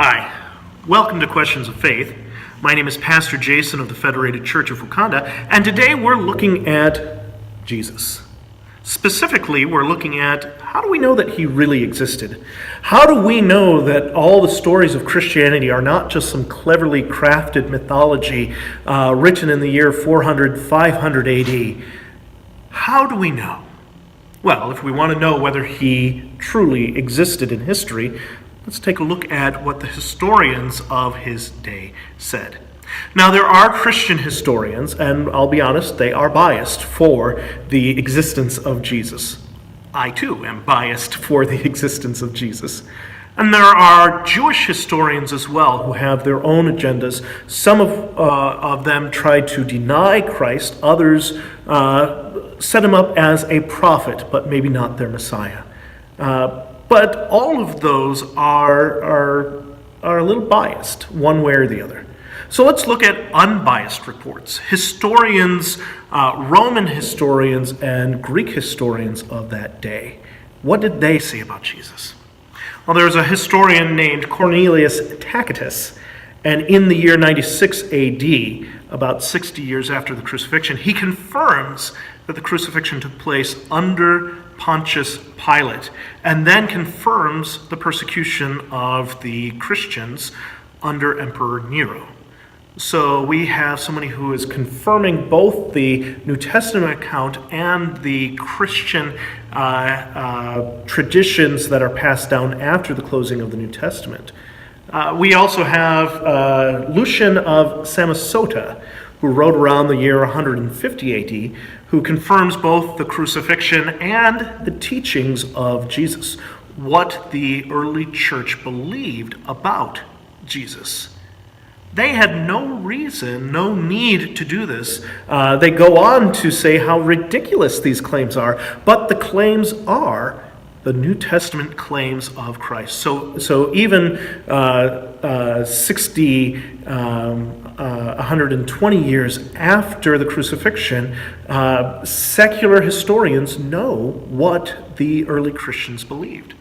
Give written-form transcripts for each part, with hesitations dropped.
Hi, welcome to Questions of Faith. My name is Pastor Jason of the Federated Church of Wakanda, and today we're looking at Jesus. Specifically, we're looking at how do we know that he really existed? How do we know that all the stories of Christianity are not just some cleverly crafted mythology written in the year 400, 500 AD? How do we know? Well, if we want to know whether he truly existed in history, let's take a look at what the historians of his day said. Now, there are Christian historians, and I'll be honest, they are biased for the existence of Jesus. I, too, am biased for the existence of Jesus. And there are Jewish historians as well who have their own agendas. Some of them try to deny Christ. Others set him up as a prophet, but maybe not their Messiah. But all of those are a little biased, one way or the other. So let's look at unbiased reports. Historians, Roman historians and Greek historians of that day, what did they say about Jesus? Well, there's a historian named Cornelius Tacitus, and in the year 96 AD, about 60 years after the crucifixion, he confirms that the crucifixion took place under Pontius Pilate, and then confirms the persecution of the Christians under Emperor Nero. So we have somebody who is confirming both the New Testament account and the Christian traditions that are passed down after the closing of the New Testament. We also have Lucian of Samosata, who wrote around the year 150 AD, who confirms both the crucifixion and the teachings of Jesus, what the early church believed about Jesus. They had no reason, no need to do this. They go on to say how ridiculous these claims are, but the claims are the New Testament claims of Christ. So even 120 years after the crucifixion, secular historians know what the early Christians believed.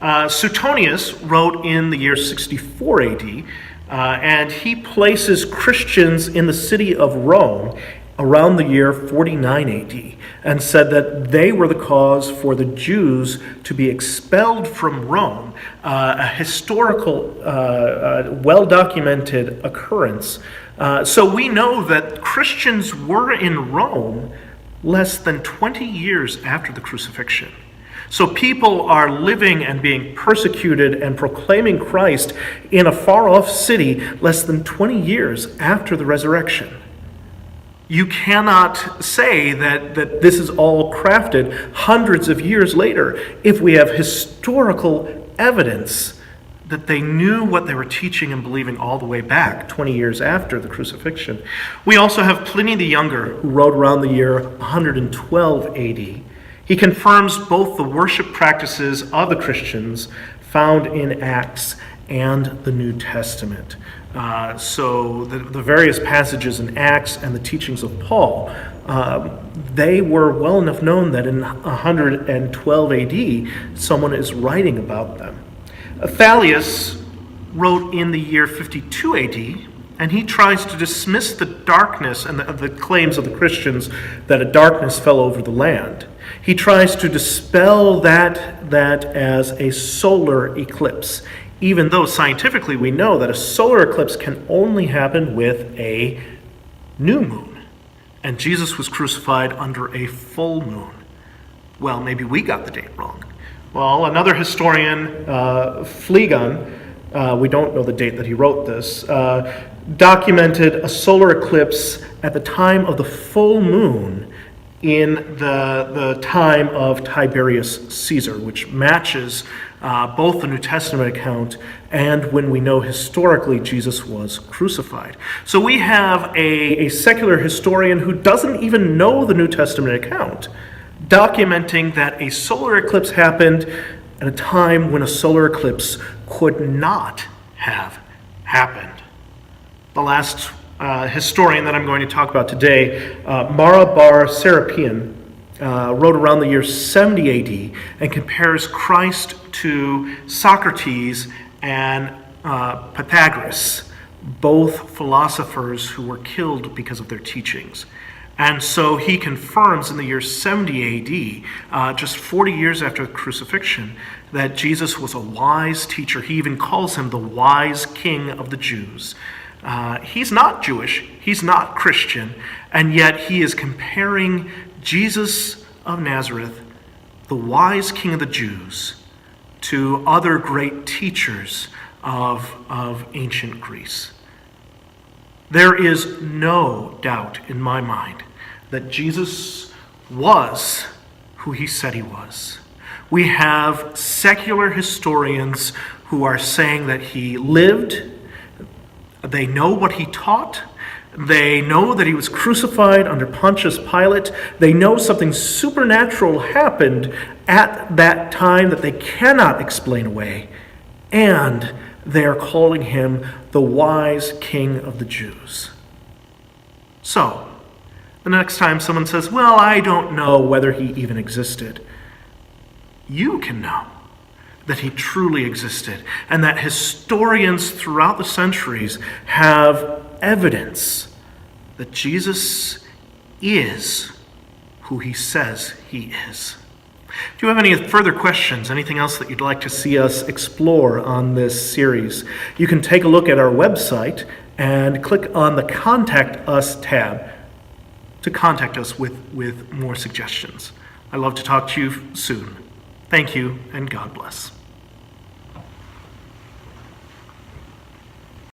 Suetonius wrote in the year 64 AD, and he places Christians in the city of Rome around the year 49 AD, and said that they were the cause for the Jews to be expelled from Rome, a historical, well-documented occurrence. So we know that Christians were in Rome less than 20 years after the crucifixion. So people are living and being persecuted and proclaiming Christ in a far-off city less than 20 years after the resurrection. You cannot say that this is all crafted hundreds of years later if we have historical evidence that they knew what they were teaching and believing all the way back 20 years after the crucifixion. We also have Pliny the Younger, who wrote around the year 112 AD. He confirms both the worship practices of the Christians found in Acts and the New Testament. So the various passages in Acts and the teachings of Paul, they were well enough known that in 112 AD, someone is writing about them. Thalius wrote in the year 52 AD, and he tries to dismiss the darkness and the claims of the Christians that a darkness fell over the land. He tries to dispel that as a solar eclipse, even though scientifically we know that a solar eclipse can only happen with a new moon. And Jesus was crucified under a full moon. Well, maybe we got the date wrong. Well, another historian, Phlegon, we don't know the date that he wrote this, documented a solar eclipse at the time of the full moon in the time of Tiberius Caesar, which matches both the New Testament account and when we know historically Jesus was crucified. So we have a secular historian who doesn't even know the New Testament account, documenting that a solar eclipse happened at a time when a solar eclipse could not have happened. The last historian that I'm going to talk about today, Mara bar Serapion, wrote around the year 70 AD and compares Christ to Socrates and Pythagoras, both philosophers who were killed because of their teachings. And so he confirms in the year 70 AD, just 40 years after the crucifixion, that Jesus was a wise teacher. He even calls him the wise king of the Jews. He's not Jewish, he's not Christian, and yet he is comparing Jesus of Nazareth, the wise king of the Jews, to other great teachers of ancient Greece. There is no doubt in my mind that Jesus was who he said he was. We have secular historians who are saying that he lived. They know what he taught. They know that he was crucified under Pontius Pilate. They know something supernatural happened at that time that they cannot explain away. And they are calling him the wise king of the Jews. So, the next time someone says, well, I don't know whether he even existed, you can know that he truly existed, and that historians throughout the centuries have evidence that Jesus is who he says he is. Do you have any further questions? Anything else that you'd like to see us explore on this series? You can take a look at our website and click on the Contact Us tab to contact us with more suggestions. I'd love to talk to you soon. Thank you, and God bless.